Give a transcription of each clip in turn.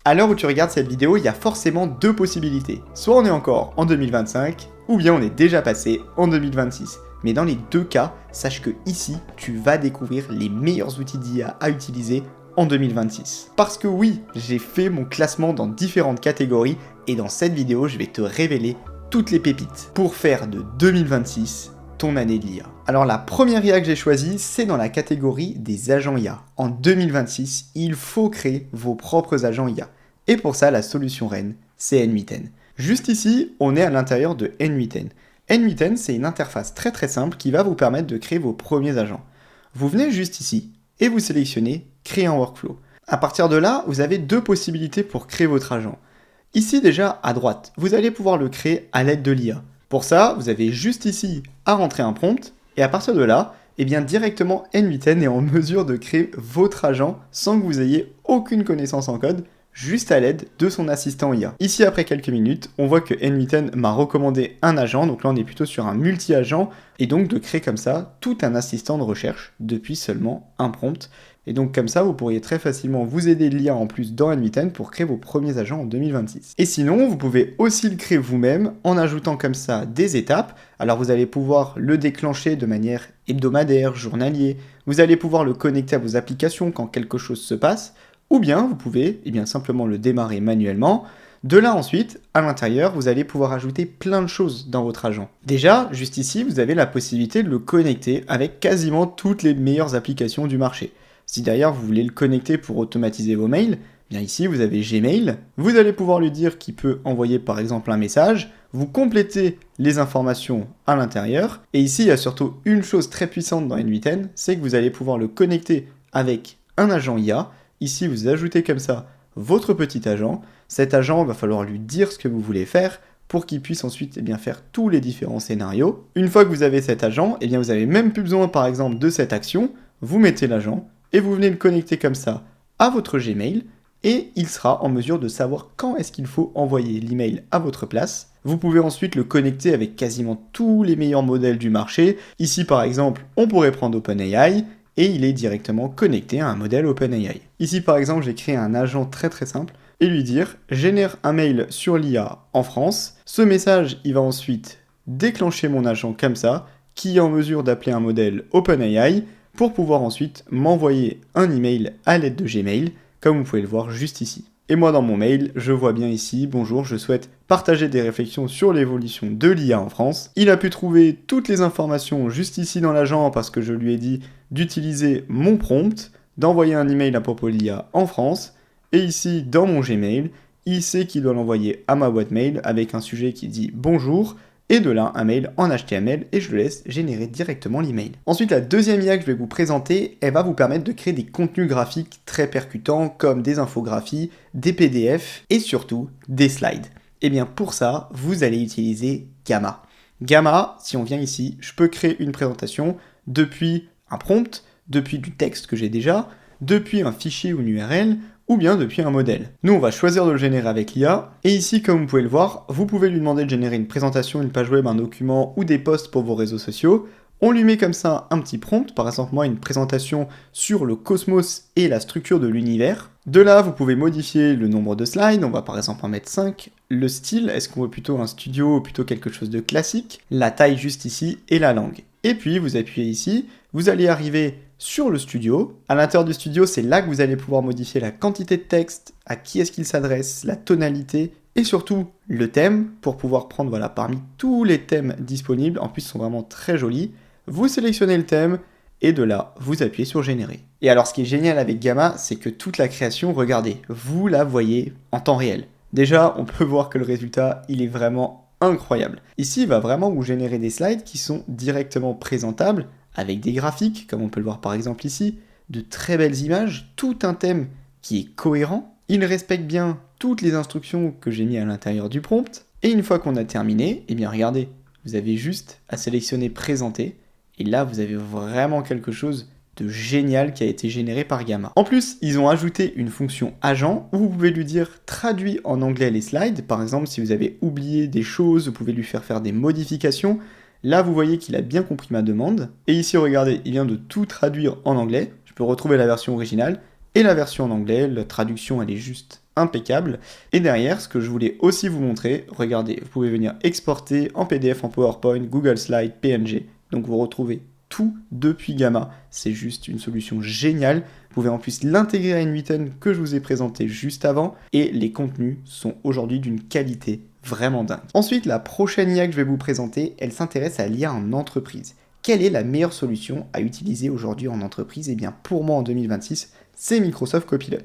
À l'heure où tu regardes cette vidéo, il y a forcément deux possibilités. Soit on est encore en 2025, ou bien on est déjà passé en 2026. Mais dans les deux cas, sache que ici, tu vas découvrir les meilleurs outils d'IA à utiliser en 2026. Parce que oui, j'ai fait mon classement dans différentes catégories, et dans cette vidéo, je vais te révéler toutes les pépites pour faire de 2026 ton année de l'IA. Alors la première IA que j'ai choisie, c'est dans la catégorie des agents IA. En 2026, il faut créer vos propres agents IA. Et pour ça, la solution reine, c'est N8N. Juste ici, on est à l'intérieur de N8N. N8N, c'est une interface très simple qui va vous permettre de créer vos premiers agents. Vous venez juste ici et vous sélectionnez Créer un workflow. À partir de là, vous avez deux possibilités pour créer votre agent. Ici déjà, à droite, vous allez pouvoir le créer à l'aide de l'IA. Pour ça, vous avez juste ici à rentrer un prompt, et à partir de là, eh bien directement N8N est en mesure de créer votre agent sans que vous ayez aucune connaissance en code, juste à l'aide de son assistant IA. Ici, après quelques minutes, on voit que N8N m'a recommandé un agent, donc là on est plutôt sur un multi-agent, et donc de créer comme ça tout un assistant de recherche depuis seulement un prompt. Et donc comme ça, vous pourriez très facilement vous aider de l'IA en plus dans N8N pour créer vos premiers agents en 2026. Et sinon, vous pouvez aussi le créer vous-même en ajoutant comme ça des étapes. Alors vous allez pouvoir le déclencher de manière hebdomadaire, journalier. Vous allez pouvoir le connecter à vos applications quand quelque chose se passe. Ou bien vous pouvez simplement le démarrer manuellement. De là ensuite, à l'intérieur, vous allez pouvoir ajouter plein de choses dans votre agent. Déjà, juste ici, vous avez la possibilité de le connecter avec quasiment toutes les meilleures applications du marché. Si d'ailleurs vous voulez le connecter pour automatiser vos mails, bien ici vous avez Gmail, vous allez pouvoir lui dire qu'il peut envoyer par exemple un message, vous complétez les informations à l'intérieur, et ici il y a surtout une chose très puissante dans N8N, c'est que vous allez pouvoir le connecter avec un agent IA. Ici vous ajoutez comme ça votre petit agent, cet agent il va falloir lui dire ce que vous voulez faire pour qu'il puisse ensuite faire tous les différents scénarios. Une fois que vous avez cet agent, vous n'avez même plus besoin par exemple de cette action, vous mettez l'agent, et vous venez le connecter comme ça à votre Gmail, et il sera en mesure de savoir quand est-ce qu'il faut envoyer l'email à votre place. Vous pouvez ensuite le connecter avec quasiment tous les meilleurs modèles du marché. Ici par exemple, on pourrait prendre OpenAI, et il est directement connecté à un modèle OpenAI. Ici par exemple, j'ai créé un agent très simple, et lui dire « Génère un mail sur l'IA en France ». Ce message, il va ensuite déclencher mon agent comme ça, qui est en mesure d'appeler un modèle OpenAI, pour pouvoir ensuite m'envoyer un email à l'aide de Gmail, comme vous pouvez le voir juste ici. Et moi dans mon mail, je vois bien ici, bonjour, je souhaite partager des réflexions sur l'évolution de l'IA en France. Il a pu trouver toutes les informations juste ici dans l'agent parce que je lui ai dit d'utiliser mon prompt, d'envoyer un email à propos de l'IA en France, et ici dans mon Gmail, il sait qu'il doit l'envoyer à ma boîte mail avec un sujet qui dit bonjour, et de là un mail en HTML, et je le laisse générer directement l'email. Ensuite, la deuxième IA que je vais vous présenter, elle va vous permettre de créer des contenus graphiques très percutants, comme des infographies, des PDF, et surtout des slides. Et bien pour ça, vous allez utiliser Gamma. Gamma, si on vient ici, je peux créer une présentation depuis un prompt, depuis du texte que j'ai déjà, depuis un fichier ou une URL, ou bien depuis un modèle. Nous, on va choisir de le générer avec l'IA, et ici, comme vous pouvez le voir, vous pouvez lui demander de générer une présentation, une page web, un document ou des posts pour vos réseaux sociaux. On lui met comme ça un petit prompt, par exemple moi une présentation sur le cosmos et la structure de l'univers. De là, vous pouvez modifier le nombre de slides, on va par exemple en mettre 5, le style, est-ce qu'on veut plutôt un studio ou plutôt quelque chose de classique, la taille juste ici et la langue. Et puis vous appuyez ici, vous allez arriver sur le studio. À l'intérieur du studio, c'est là que vous allez pouvoir modifier la quantité de texte, à qui est-ce qu'il s'adresse, la tonalité, et surtout le thème, pour pouvoir prendre parmi tous les thèmes disponibles, en plus ils sont vraiment très jolis. Vous sélectionnez le thème, et de là, vous appuyez sur générer. Et alors ce qui est génial avec Gamma, c'est que toute la création, regardez, vous la voyez en temps réel. Déjà, on peut voir que le résultat, il est vraiment incroyable. Ici, il va vraiment vous générer des slides qui sont directement présentables, avec des graphiques, comme on peut le voir par exemple ici, de très belles images, tout un thème qui est cohérent. Il respecte bien toutes les instructions que j'ai mis à l'intérieur du prompt. Et une fois qu'on a terminé, regardez, vous avez juste à sélectionner présenter. Et là, vous avez vraiment quelque chose de génial qui a été généré par Gamma. En plus, ils ont ajouté une fonction agent où vous pouvez lui dire traduis en anglais les slides. Par exemple, si vous avez oublié des choses, vous pouvez lui faire des modifications. Là, vous voyez qu'il a bien compris ma demande. Et ici, regardez, il vient de tout traduire en anglais. Je peux retrouver la version originale et la version en anglais. La traduction, elle est juste impeccable. Et derrière, ce que je voulais aussi vous montrer, regardez, vous pouvez venir exporter en PDF, en PowerPoint, Google Slide, PNG. Donc vous retrouvez tout depuis Gamma. C'est juste une solution géniale. Vous pouvez en plus l'intégrer à InWritten que je vous ai présenté juste avant. Et les contenus sont aujourd'hui d'une qualité vraiment dingue. Ensuite, la prochaine IA que je vais vous présenter, elle s'intéresse à l'IA en entreprise. Quelle est la meilleure solution à utiliser aujourd'hui en entreprise? Eh bien, pour moi, en 2026, c'est Microsoft Copilot.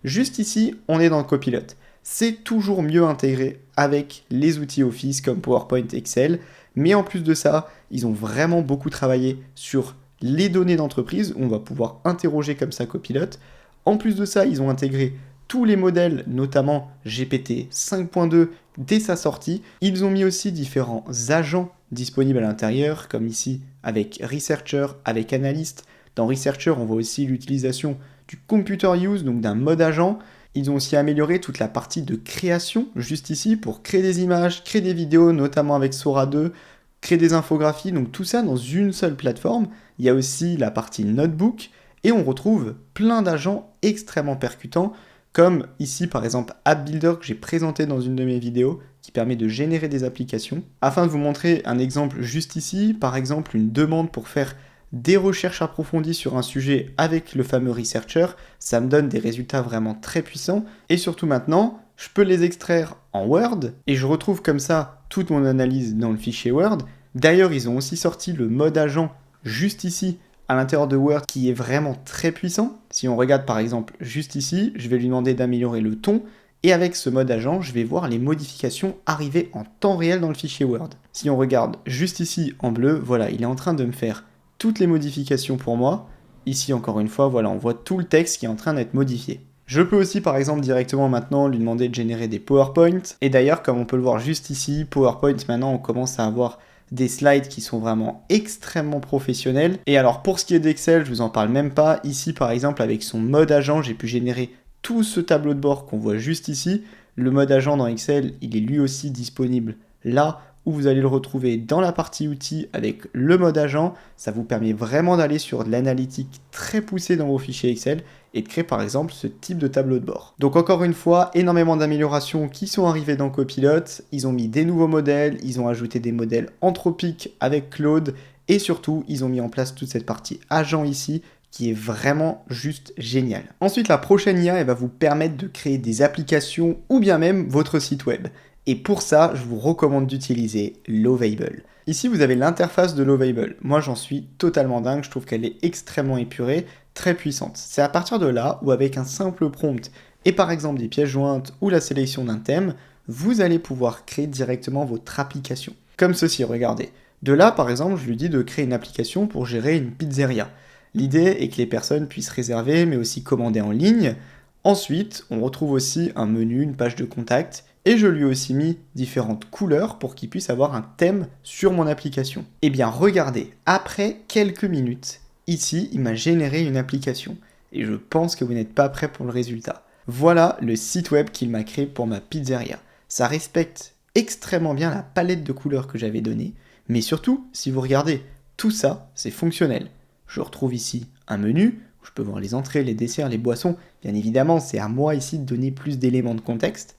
Juste ici, on est dans le Copilot. C'est toujours mieux intégré avec les outils Office comme PowerPoint, Excel, mais en plus de ça, ils ont vraiment beaucoup travaillé sur les données d'entreprise, où on va pouvoir interroger comme ça Copilot. En plus de ça, ils ont intégré tous les modèles, notamment GPT 5.2, dès sa sortie. Ils ont mis aussi différents agents disponibles à l'intérieur, comme ici avec Researcher, avec Analyst. Dans Researcher, on voit aussi l'utilisation du Computer Use, donc d'un mode agent. Ils ont aussi amélioré toute la partie de création, juste ici, pour créer des images, créer des vidéos, notamment avec Sora 2, créer des infographies, donc tout ça dans une seule plateforme. Il y a aussi la partie Notebook, et on retrouve plein d'agents extrêmement percutants, comme ici par exemple App Builder que j'ai présenté dans une de mes vidéos, qui permet de générer des applications. Afin de vous montrer un exemple juste ici, par exemple une demande pour faire des recherches approfondies sur un sujet avec le fameux Researcher, ça me donne des résultats vraiment très puissants. Et surtout maintenant, je peux les extraire en Word, et je retrouve comme ça toute mon analyse dans le fichier Word. D'ailleurs, ils ont aussi sorti le mode agent juste ici, à l'intérieur de Word, qui est vraiment très puissant. Si on regarde par exemple juste ici, je vais lui demander d'améliorer le ton, et avec ce mode agent, je vais voir les modifications arriver en temps réel dans le fichier Word. Si on regarde juste ici en bleu, voilà, il est en train de me faire toutes les modifications pour moi. Ici encore une fois, voilà, on voit tout le texte qui est en train d'être modifié. Je peux aussi par exemple directement maintenant lui demander de générer des PowerPoint. Et d'ailleurs, comme on peut le voir juste ici, PowerPoint maintenant on commence à avoir des slides qui sont vraiment extrêmement professionnels. Et alors pour ce qui est d'Excel, je vous en parle même pas. Ici par exemple avec son mode agent, j'ai pu générer tout ce tableau de bord qu'on voit juste ici. Le mode agent dans Excel, il est lui aussi disponible là où vous allez le retrouver dans la partie outils avec le mode agent. Ça vous permet vraiment d'aller sur de l'analytique très poussée dans vos fichiers Excel et de créer par exemple ce type de tableau de bord. Donc encore une fois, énormément d'améliorations qui sont arrivées dans Copilot. Ils ont mis des nouveaux modèles, ils ont ajouté des modèles anthropiques avec Claude et surtout, ils ont mis en place toute cette partie agent ici qui est vraiment juste génial. Ensuite, la prochaine IA, elle va vous permettre de créer des applications ou bien même votre site web. Et pour ça, je vous recommande d'utiliser Lovable. Ici, vous avez l'interface de Lovable. Moi, j'en suis totalement dingue. Je trouve qu'elle est extrêmement épurée, très puissante. C'est à partir de là où, avec un simple prompt et par exemple des pièces jointes ou la sélection d'un thème, vous allez pouvoir créer directement votre application. Comme ceci, regardez. De là, par exemple, je lui dis de créer une application pour gérer une pizzeria. L'idée est que les personnes puissent réserver, mais aussi commander en ligne. Ensuite, on retrouve aussi un menu, une page de contact. Et je lui ai aussi mis différentes couleurs pour qu'il puisse avoir un thème sur mon application. Eh bien regardez, après quelques minutes, ici il m'a généré une application. Et je pense que vous n'êtes pas prêts pour le résultat. Voilà le site web qu'il m'a créé pour ma pizzeria. Ça respecte extrêmement bien la palette de couleurs que j'avais donnée. Mais surtout, si vous regardez, tout ça, c'est fonctionnel. Je retrouve ici un menu où je peux voir les entrées, les desserts, les boissons. Bien évidemment, c'est à moi ici de donner plus d'éléments de contexte.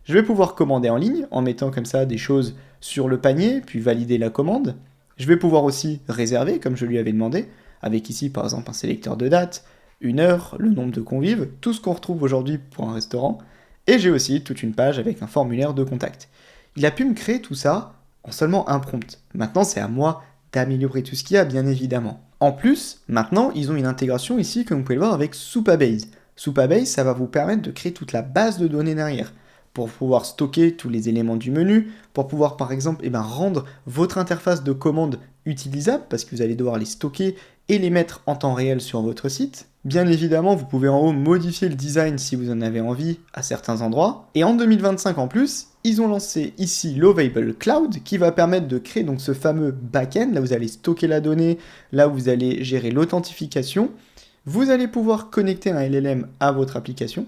Je vais pouvoir commander en ligne en mettant comme ça des choses sur le panier, puis valider la commande. Je vais pouvoir aussi réserver comme je lui avais demandé, avec ici par exemple un sélecteur de date, une heure, le nombre de convives, tout ce qu'on retrouve aujourd'hui pour un restaurant. Et j'ai aussi toute une page avec un formulaire de contact. Il a pu me créer tout ça en seulement un prompt. Maintenant c'est à moi d'améliorer tout ce qu'il y a bien évidemment. En plus, maintenant ils ont une intégration ici comme vous pouvez le voir avec Supabase. Supabase ça va vous permettre de créer toute la base de données derrière, pour pouvoir stocker tous les éléments du menu, pour pouvoir par exemple rendre votre interface de commande utilisable, parce que vous allez devoir les stocker et les mettre en temps réel sur votre site. Bien évidemment, vous pouvez en haut modifier le design si vous en avez envie à certains endroits. Et en 2025 en plus, ils ont lancé ici Lovable Cloud, qui va permettre de créer donc ce fameux back-end, là où vous allez stocker la donnée, là où vous allez gérer l'authentification. Vous allez pouvoir connecter un LLM à votre application.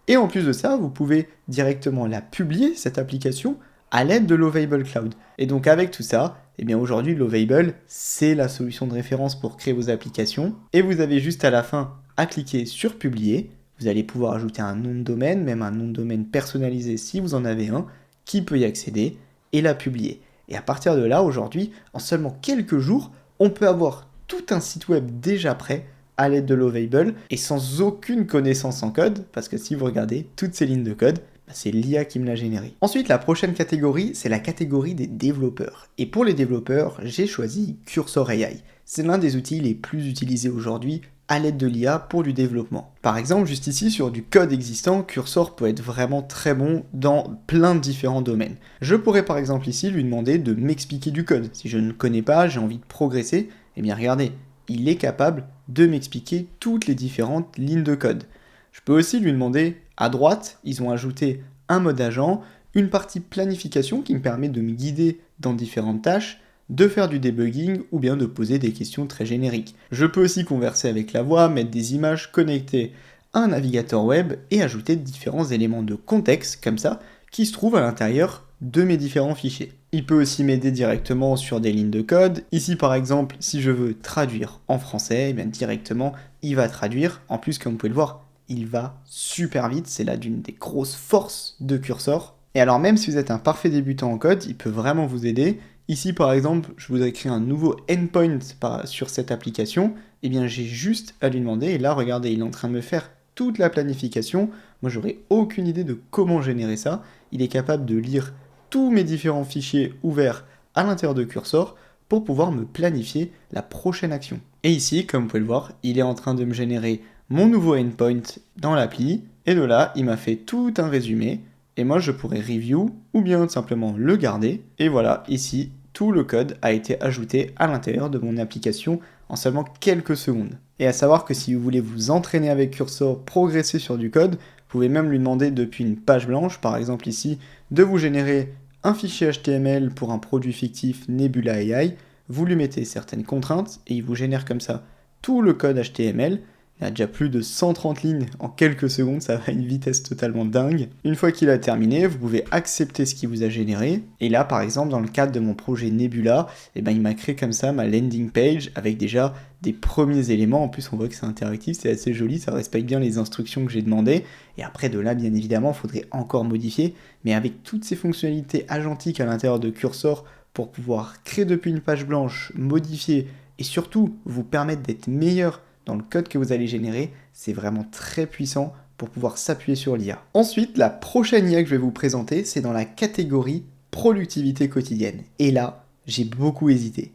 Et en plus de ça, vous pouvez directement la publier, cette application, à l'aide de Lovable Cloud. Et donc avec tout ça, eh bien aujourd'hui, Lovable, c'est la solution de référence pour créer vos applications. Et vous avez juste à la fin à cliquer sur publier. Vous allez pouvoir ajouter un nom de domaine, même un nom de domaine personnalisé si vous en avez un, qui peut y accéder et la publier. Et à partir de là, aujourd'hui, en seulement quelques jours, on peut avoir tout un site web déjà prêt à l'aide de Lovable et sans aucune connaissance en code, parce que si vous regardez toutes ces lignes de code, c'est l'IA qui me l'a généré. Ensuite, la prochaine catégorie, c'est la catégorie des développeurs. Et pour les développeurs, j'ai choisi Cursor AI. C'est l'un des outils les plus utilisés aujourd'hui à l'aide de l'IA pour du développement. Par exemple, juste ici, sur du code existant, Cursor peut être vraiment très bon dans plein de différents domaines. Je pourrais par exemple ici lui demander de m'expliquer du code. Si je ne connais pas, j'ai envie de progresser, eh bien regardez, il est capable de m'expliquer toutes les différentes lignes de code. Je peux aussi lui demander, à droite, ils ont ajouté un mode agent, une partie planification qui me permet de me guider dans différentes tâches, de faire du debugging ou bien de poser des questions très génériques. Je peux aussi converser avec la voix, mettre des images connectées à un navigateur web et ajouter différents éléments de contexte comme ça qui se trouvent à l'intérieur de mes différents fichiers. Il peut aussi m'aider directement sur des lignes de code. Ici par exemple, si je veux traduire en français, eh bien directement il va traduire. En plus, comme vous pouvez le voir, il va super vite, c'est là d'une des grosses forces de Cursor. Et alors même si vous êtes un parfait débutant en code, il peut vraiment vous aider. Ici par exemple, je voudrais créer un nouveau endpoint sur cette application, et bien j'ai juste à lui demander, et là regardez, il est en train de me faire toute la planification. Moi j'aurais aucune idée de comment générer ça. Il est capable de lire tous mes différents fichiers ouverts à l'intérieur de Cursor pour pouvoir me planifier la prochaine action. Et ici, comme vous pouvez le voir, il est en train de me générer mon nouveau endpoint dans l'appli, et de là, il m'a fait tout un résumé, et moi je pourrais review, ou bien simplement le garder, et voilà, ici, tout le code a été ajouté à l'intérieur de mon application en seulement quelques secondes. Et à savoir que si vous voulez vous entraîner avec Cursor, progresser sur du code, vous pouvez même lui demander depuis une page blanche, par exemple ici, de vous générer un fichier HTML pour un produit fictif Nebula AI, vous lui mettez certaines contraintes, et il vous génère comme ça tout le code HTML. Il y a déjà plus de 130 lignes en quelques secondes, ça va à une vitesse totalement dingue. Une fois qu'il a terminé, vous pouvez accepter ce qu'il vous a généré. Et là, par exemple, dans le cadre de mon projet Nebula, il m'a créé comme ça ma landing page avec déjà des premiers éléments. En plus, on voit que c'est interactif, c'est assez joli, ça respecte bien les instructions que j'ai demandées. Et après, de là, bien évidemment, il faudrait encore modifier. Mais avec toutes ces fonctionnalités agentiques à l'intérieur de Cursor pour pouvoir créer depuis une page blanche, modifier et surtout vous permettre d'être meilleur dans le code que vous allez générer, c'est vraiment très puissant pour pouvoir s'appuyer sur l'IA. Ensuite, la prochaine IA que je vais vous présenter, c'est dans la catégorie productivité quotidienne. Et là, j'ai beaucoup hésité.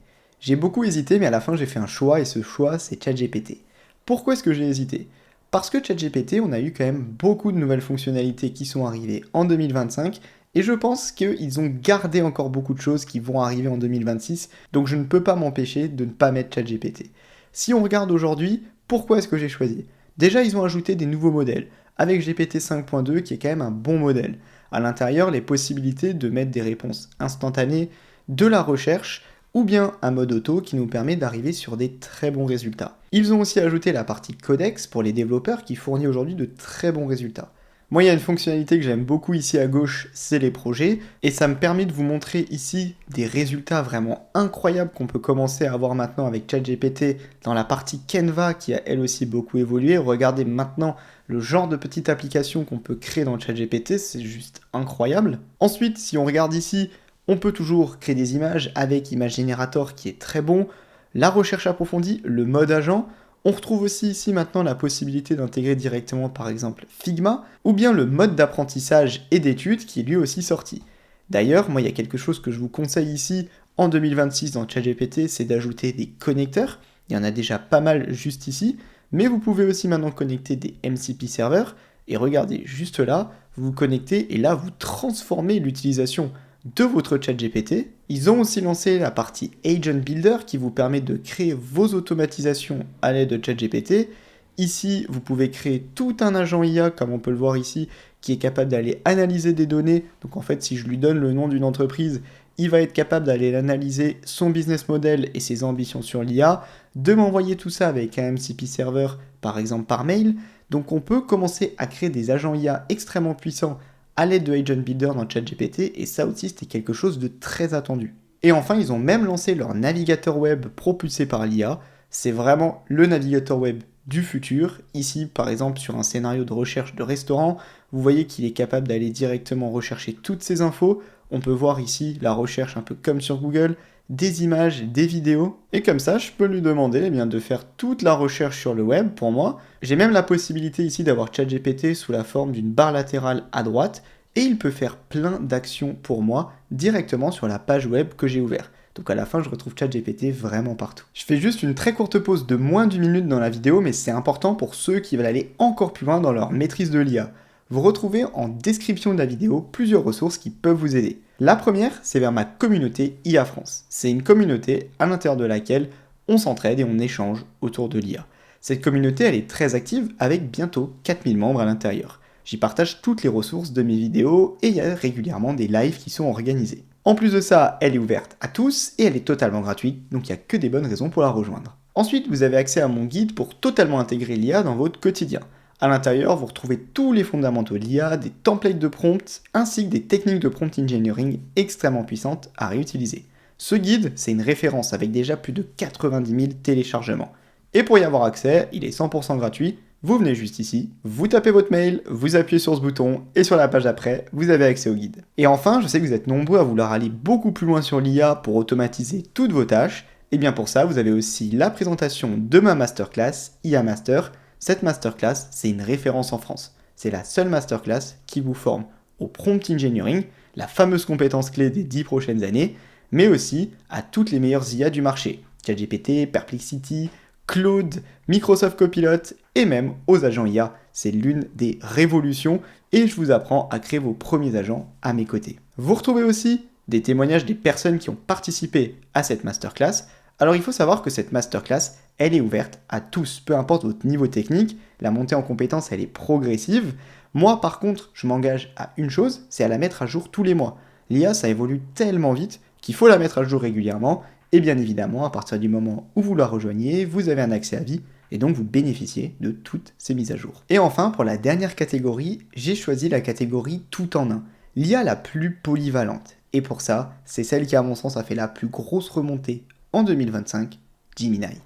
Mais à la fin, j'ai fait un choix, et ce choix, c'est ChatGPT. Pourquoi est-ce que j'ai hésité ? Parce que ChatGPT, on a eu quand même beaucoup de nouvelles fonctionnalités qui sont arrivées en 2025, et je pense qu'ils ont gardé encore beaucoup de choses qui vont arriver en 2026, donc je ne peux pas m'empêcher de ne pas mettre ChatGPT. Si on regarde aujourd'hui, pourquoi est-ce que j'ai choisi ? Déjà, ils ont ajouté des nouveaux modèles, avec GPT 5.2 qui est quand même un bon modèle. À l'intérieur, les possibilités de mettre des réponses instantanées, de la recherche, ou bien un mode auto qui nous permet d'arriver sur des très bons résultats. Ils ont aussi ajouté la partie codex pour les développeurs qui fournit aujourd'hui de très bons résultats. Moi, il y a une fonctionnalité que j'aime beaucoup ici à gauche, c'est les projets, et ça me permet de vous montrer ici des résultats vraiment incroyables qu'on peut commencer à avoir maintenant avec ChatGPT dans la partie Canva qui a elle aussi beaucoup évolué. Regardez maintenant le genre de petite application qu'on peut créer dans ChatGPT, c'est juste incroyable. Ensuite, si on regarde ici, on peut toujours créer des images avec Image Generator qui est très bon, la recherche approfondie, le mode agent. On retrouve aussi ici maintenant la possibilité d'intégrer directement par exemple Figma, ou bien le mode d'apprentissage et d'études qui est lui aussi sorti. D'ailleurs, moi il y a quelque chose que je vous conseille ici en 2026 dans ChatGPT, c'est d'ajouter des connecteurs. Il y en a déjà pas mal juste ici, mais vous pouvez aussi maintenant connecter des MCP serveurs, et regardez juste là, vous vous connectez et là vous transformez l'utilisation de votre ChatGPT. Ils ont aussi lancé la partie Agent Builder qui vous permet de créer vos automatisations à l'aide de ChatGPT. Ici, vous pouvez créer tout un agent IA, comme on peut le voir ici, qui est capable d'aller analyser des données. Donc en fait, si je lui donne le nom d'une entreprise, il va être capable d'aller analyser son business model et ses ambitions sur l'IA, de m'envoyer tout ça avec un MCP server, par exemple par mail. Donc on peut commencer à créer des agents IA extrêmement puissants à l'aide de Agent Builder dans ChatGPT, et ça aussi c'était quelque chose de très attendu. Et enfin, ils ont même lancé leur navigateur web propulsé par l'IA. C'est vraiment le navigateur web du futur. Ici, par exemple, sur un scénario de recherche de restaurant, vous voyez qu'il est capable d'aller directement rechercher toutes ces infos. On peut voir ici la recherche un peu comme sur Google, des images, des vidéos. Et comme ça, je peux lui demander de faire toute la recherche sur le web pour moi. J'ai même la possibilité ici d'avoir ChatGPT sous la forme d'une barre latérale à droite. Et il peut faire plein d'actions pour moi directement sur la page web que j'ai ouverte. Donc à la fin, je retrouve ChatGPT vraiment partout. Je fais juste une très courte pause de moins d'une minute dans la vidéo, mais c'est important pour ceux qui veulent aller encore plus loin dans leur maîtrise de l'IA. Vous retrouvez en description de la vidéo plusieurs ressources qui peuvent vous aider. La première, c'est vers ma communauté IA France. C'est une communauté à l'intérieur de laquelle on s'entraide et on échange autour de l'IA. Cette communauté, elle est très active avec bientôt 4000 membres à l'intérieur. J'y partage toutes les ressources de mes vidéos et il y a régulièrement des lives qui sont organisés. En plus de ça, elle est ouverte à tous et elle est totalement gratuite, donc il n'y a que des bonnes raisons pour la rejoindre. Ensuite, vous avez accès à mon guide pour totalement intégrer l'IA dans votre quotidien. À l'intérieur, vous retrouvez tous les fondamentaux de l'IA, des templates de prompts, ainsi que des techniques de prompt engineering extrêmement puissantes à réutiliser. Ce guide, c'est une référence avec déjà plus de 90 000 téléchargements. Et pour y avoir accès, il est 100% gratuit. Vous venez juste ici, vous tapez votre mail, vous appuyez sur ce bouton, et sur la page d'après, vous avez accès au guide. Et enfin, je sais que vous êtes nombreux à vouloir aller beaucoup plus loin sur l'IA pour automatiser toutes vos tâches. Et bien pour ça, vous avez aussi la présentation de ma masterclass, IA Master. Cette masterclass, c'est une référence en France. C'est la seule masterclass qui vous forme au prompt engineering, la fameuse compétence clé des 10 prochaines années, mais aussi à toutes les meilleures IA du marché. ChatGPT, Perplexity, Claude, Microsoft Copilot et même aux agents IA. C'est l'une des révolutions et je vous apprends à créer vos premiers agents à mes côtés. Vous retrouvez aussi des témoignages des personnes qui ont participé à cette masterclass. Alors il faut savoir que cette masterclass, elle est ouverte à tous, peu importe votre niveau technique. La montée en compétences, elle est progressive. Moi, par contre, je m'engage à une chose, c'est à la mettre à jour tous les mois. L'IA, ça évolue tellement vite qu'il faut la mettre à jour régulièrement. Et bien évidemment, à partir du moment où vous la rejoignez, vous avez un accès à vie et donc vous bénéficiez de toutes ces mises à jour. Et enfin, pour la dernière catégorie, j'ai choisi la catégorie tout en un, l'IA la plus polyvalente. Et pour ça, c'est celle qui à mon sens a fait la plus grosse remontée en 2025, Gemini.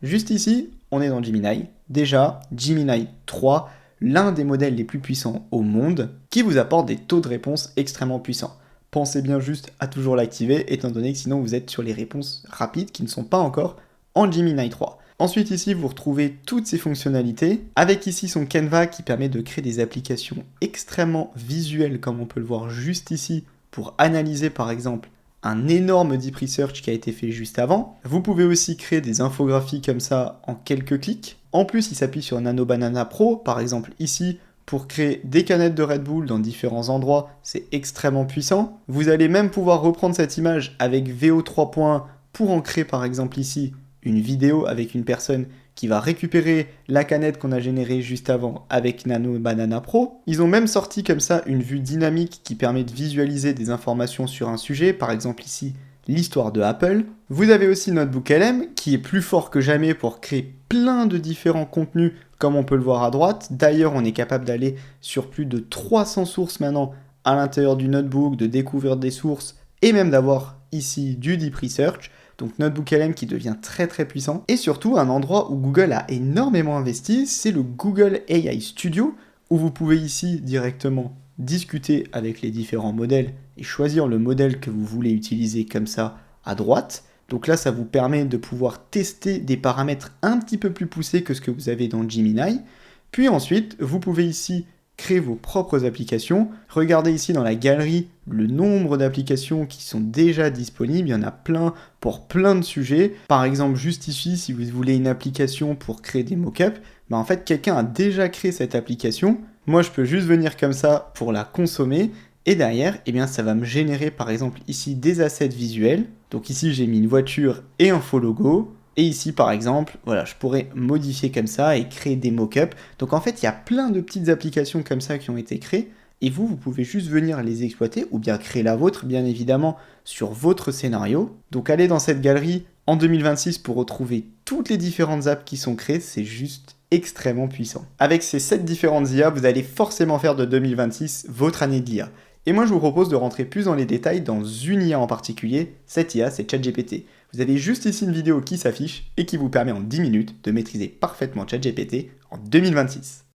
Juste ici, on est dans Gemini. Déjà, Gemini 3, l'un des modèles les plus puissants au monde, qui vous apporte des taux de réponse extrêmement puissants. Pensez bien juste à toujours l'activer, étant donné que sinon vous êtes sur les réponses rapides qui ne sont pas encore en Gemini 3. Ensuite ici, vous retrouvez toutes ces fonctionnalités, avec ici son Canva qui permet de créer des applications extrêmement visuelles, comme on peut le voir juste ici, pour analyser par exemple un énorme deep research qui a été fait juste avant. Vous pouvez aussi créer des infographies comme ça en quelques clics. En plus, il s'appuie sur Nano Banana Pro, par exemple ici, pour créer des canettes de Red Bull dans différents endroits, c'est extrêmement puissant. Vous allez même pouvoir reprendre cette image avec VO3.1 pour en créer par exemple ici une vidéo avec une personne qui va récupérer la canette qu'on a générée juste avant avec Nano Banana Pro. Ils ont même sorti comme ça une vue dynamique qui permet de visualiser des informations sur un sujet, par exemple ici l'histoire de Apple. Vous avez aussi Notebook LM qui est plus fort que jamais pour créer plein de différents contenus comme on peut le voir à droite. D'ailleurs, on est capable d'aller sur plus de 300 sources maintenant à l'intérieur du notebook, de découvrir des sources et même d'avoir ici du deep research. Donc Notebook LM qui devient très très puissant. Et surtout, un endroit où Google a énormément investi, c'est le Google AI Studio, où vous pouvez ici directement discuter avec les différents modèles et choisir le modèle que vous voulez utiliser comme ça à droite. Donc là, ça vous permet de pouvoir tester des paramètres un petit peu plus poussés que ce que vous avez dans Gemini. Puis ensuite, vous pouvez ici créer vos propres applications. Regardez ici dans la galerie le nombre d'applications qui sont déjà disponibles. Il y en a plein pour plein de sujets. Par exemple, juste ici, si vous voulez une application pour créer des mock-ups, en fait, quelqu'un a déjà créé cette application. Moi, je peux juste venir comme ça pour la consommer. Et derrière, ça va me générer par exemple ici des assets visuels. Donc ici, j'ai mis une voiture et un faux logo. Et ici, par exemple, voilà, je pourrais modifier comme ça et créer des mock-ups. Donc en fait, il y a plein de petites applications comme ça qui ont été créées. Et vous pouvez juste venir les exploiter ou bien créer la vôtre, bien évidemment, sur votre scénario. Donc allez dans cette galerie en 2026 pour retrouver toutes les différentes apps qui sont créées. C'est juste extrêmement puissant. Avec ces 7 différentes IA, vous allez forcément faire de 2026 votre année d'IA. Et moi, je vous propose de rentrer plus dans les détails dans une IA en particulier. Cette IA, c'est ChatGPT. Vous avez juste ici une vidéo qui s'affiche et qui vous permet en 10 minutes de maîtriser parfaitement ChatGPT en 2026.